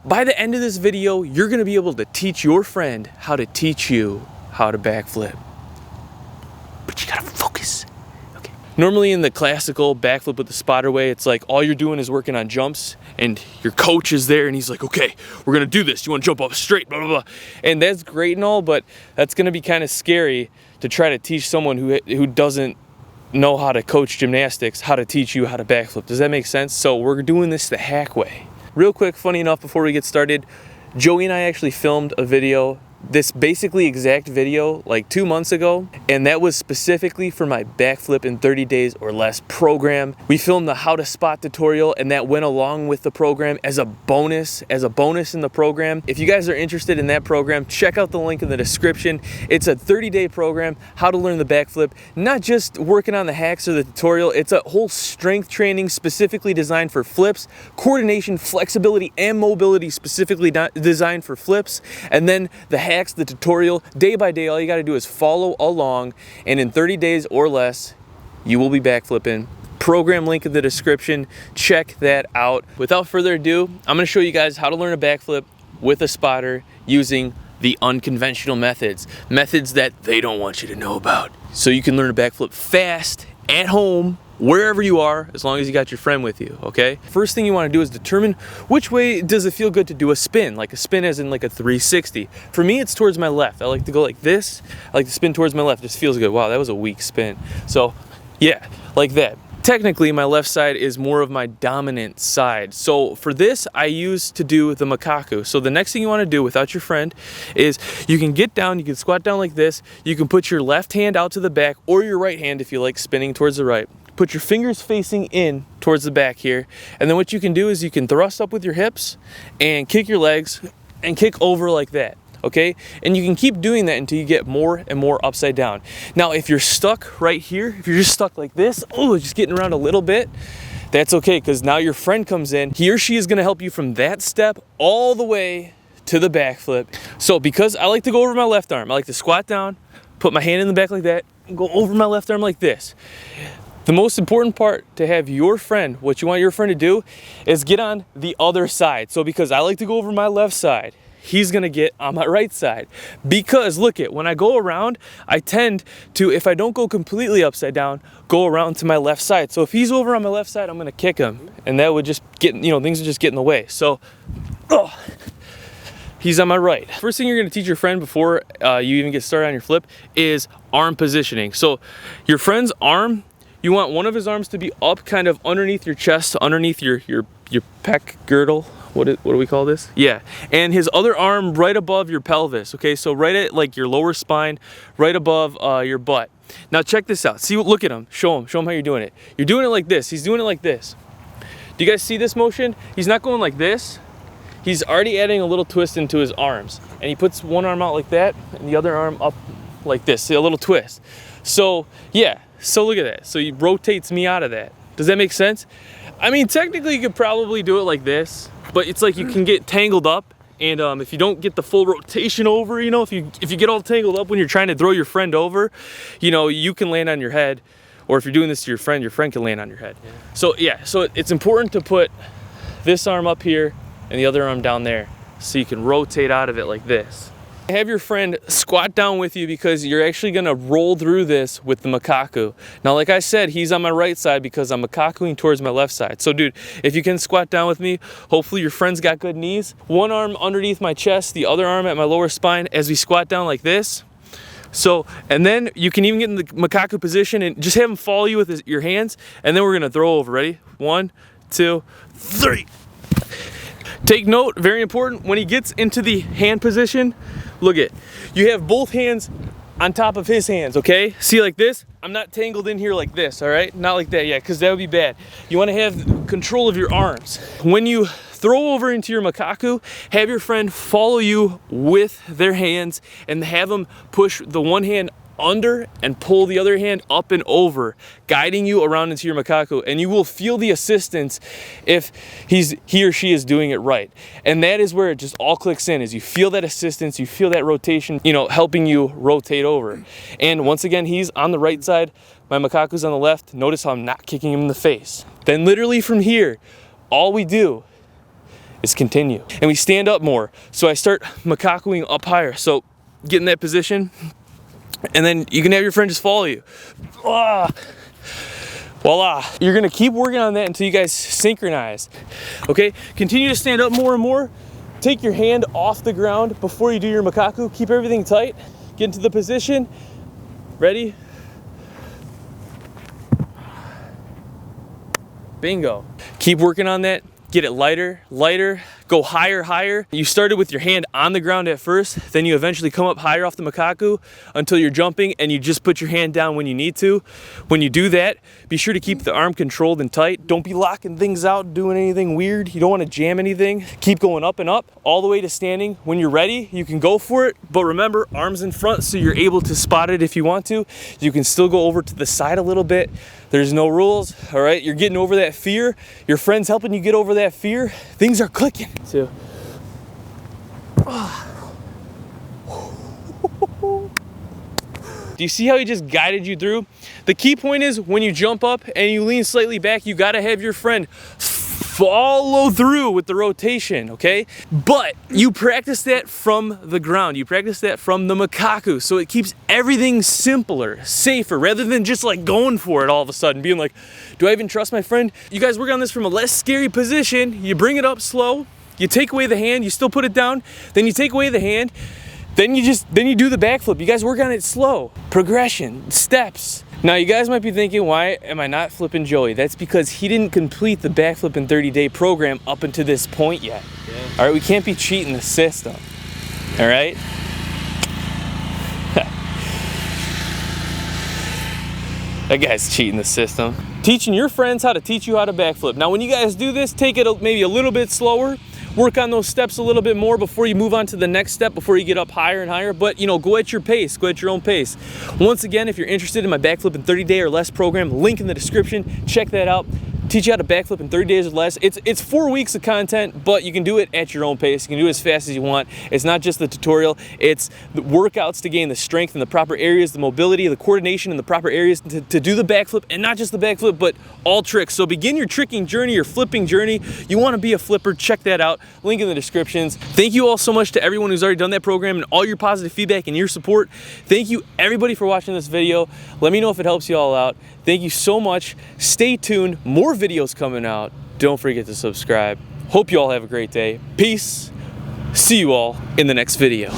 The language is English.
by the end of this video, you're gonna be able to teach your friend how to teach you how to backflip. But you gotta focus. Okay. Normally in the classical backflip with the spotter way, it's like all you're doing is working on jumps and your coach is there and he's like, okay, we're gonna do this. You wanna jump up straight, blah, blah, blah. And that's great and all, but that's gonna be kind of scary to try to teach someone who doesn't know how to coach gymnastics, how to teach you how to backflip. Does that make sense? So we're doing this the hack way. Real quick, funny enough, before we get started, Joey and I actually filmed a video, this basically exact video, like 2 months ago, and that was specifically for my backflip in 30 days or less program. We filmed the how to spot tutorial, and that went along with the program as a bonus in the program. If you guys are interested in that program, check out the link in the description. It's a 30-day program, how to learn the backflip, not just working on the hacks or the tutorial, it's a whole strength training specifically designed for flips, coordination, flexibility, and mobility specifically designed for flips, and then the hacks, the tutorial, day by day. All you got to do is follow along, and in 30 days or less, you will be backflipping. Program link in the description. Check that out. Without further ado, I'm going to show you guys how to learn a backflip with a spotter using the unconventional methods that they don't want you to know about. So you can learn a backflip fast, at home, wherever you are, as long as you got your friend with you, okay? First thing you want to do is determine which way does it feel good to do a spin, like a spin as in like a 360. For me, it's towards my left. I like to go like this. I like to spin towards my left. It just feels good. Wow, that was a weak spin. So yeah, like that. Technically, my left side is more of my dominant side. So for this, I used to do the macaque. So the next thing you want to do without your friend is you can get down, you can squat down like this. You can put your left hand out to the back or your right hand if you like spinning towards the right. Put your fingers facing in towards the back here. And then what you can do is you can thrust up with your hips and kick your legs and kick over like that. Okay, and you can keep doing that until you get more and more upside down. Now, if you're stuck right here, if you're just stuck like this, oh, just getting around a little bit, that's okay, because now your friend comes in. He or she is gonna help you from that step all the way to the backflip. So because I like to go over my left arm, I like to squat down, put my hand in the back like that, and go over my left arm like this. The most important part to have your friend, what you want your friend to do, is get on the other side. So because I like to go over my left side, he's gonna get on my right side. Because look at, when I go around, I tend to, if I don't go completely upside down, go around to my left side. So if he's over on my left side, I'm gonna kick him. And that would just get, things would just get in the way. So, he's on my right. First thing you're gonna teach your friend before you even get started on your flip is arm positioning. So your friend's arm, you want one of his arms to be up kind of underneath your chest, underneath your pec girdle. What do we call this? Yeah, and his other arm right above your pelvis, okay? So right at like your lower spine, right above your butt. Now check this out. See, look at him. Show him how you're doing it. You're doing it like this. He's doing it like this. Do you guys see this motion? He's not going like this. He's already adding a little twist into his arms. And he puts one arm out like that and the other arm up like this. See, a little twist. So yeah, so look at that. So he rotates me out of that. Does that make sense? I mean, technically you could probably do it like this, but it's like you can get tangled up, and if you don't get the full rotation over, if you get all tangled up when you're trying to throw your friend over, you can land on your head, or if you're doing this to your friend can land on your head. Yeah. So yeah, so it's important to put this arm up here and the other arm down there, so you can rotate out of it like this. Have your friend squat down with you because you're actually gonna roll through this with the macaque. Now, like I said, he's on my right side because I'm macaqueing towards my left side. So dude, if you can squat down with me, hopefully your friend's got good knees. One arm underneath my chest, the other arm at my lower spine as we squat down like this. So, and then you can even get in the macaque position and just have him follow you with your hands, and then we're gonna throw over. Ready? 1, 2, 3. Take note, very important, when he gets into the hand position, look at, you have both hands on top of his hands, okay? See, like this? I'm not tangled in here like this, all right? Not like that, yeah, because that would be bad. You want to have control of your arms. When you throw over into your macaque, have your friend follow you with their hands and have them push the one hand under and pull the other hand up and over, guiding you around into your macaque, and you will feel the assistance if he or she is doing it right. And that is where it just all clicks in, is you feel that assistance, you feel that rotation, helping you rotate over. And once again, he's on the right side, my macaque's on the left. Notice how I'm not kicking him in the face. Then literally from here, all we do is continue. And we stand up more. So I start makakuing up higher. So get in that position, and then you can have your friend just follow you. Ah. Voila. You're gonna keep working on that until you guys synchronize. Okay, continue to stand up more and more. Take your hand off the ground before you do your makaku. Keep everything tight. Get into the position. Ready? Bingo. Keep working on that. Get it lighter, lighter, go higher, higher. You started with your hand on the ground at first, then you eventually come up higher off the makaku until you're jumping, and you just put your hand down when you need to. When you do that, be sure to keep the arm controlled and tight. Don't be locking things out, doing anything weird. You don't want to jam anything. Keep going up and up, all the way to standing. When you're ready, you can go for it, but remember, arms in front so you're able to spot it if you want to. You can still go over to the side a little bit. There's no rules, all right? You're getting over that fear. Your friend's helping you get over that fear. Things are clicking. So, do you see how he just guided you through? The key point is when you jump up and you lean slightly back, you gotta have your friend follow through with the rotation, okay? But you practice that from the ground. You practice that from the makaku. So it keeps everything simpler, safer, rather than just like going for it all of a sudden, being like, do I even trust my friend? You guys work on this from a less scary position. You bring it up slow. You take away the hand, you still put it down. Then you take away the hand. Then you do the backflip. You guys work on it slow. Progression, steps. Now you guys might be thinking, why am I not flipping Joey? That's because he didn't complete the backflip in 30-day program up until this point yet. Yeah. All right, we can't be cheating the system. All right? That guy's cheating the system. Teaching your friends how to teach you how to backflip. Now when you guys do this, take it maybe a little bit slower. Work on those steps a little bit more before you move on to the next step, before you get up higher and higher. But you know, go at your pace, go at your own pace. Once again, if you're interested in my backflip in 30-day or less program, link in the description, check that out. Teach you how to backflip in 30 days or less. It's 4 weeks of content, but you can do it at your own pace. You can do it as fast as you want. It's not just the tutorial, it's the workouts to gain the strength in the proper areas, the mobility, the coordination in the proper areas to do the backflip, and not just the backflip, but all tricks. So begin your tricking journey, your flipping journey. You want to be a flipper, check that out. Link in the descriptions. Thank you all so much to everyone who's already done that program and all your positive feedback and your support. Thank you everybody for watching this video. Let me know if it helps you all out. Thank you so much. Stay tuned. More videos coming out. Don't forget to subscribe. Hope you all have a great day. Peace. See you all in the next video.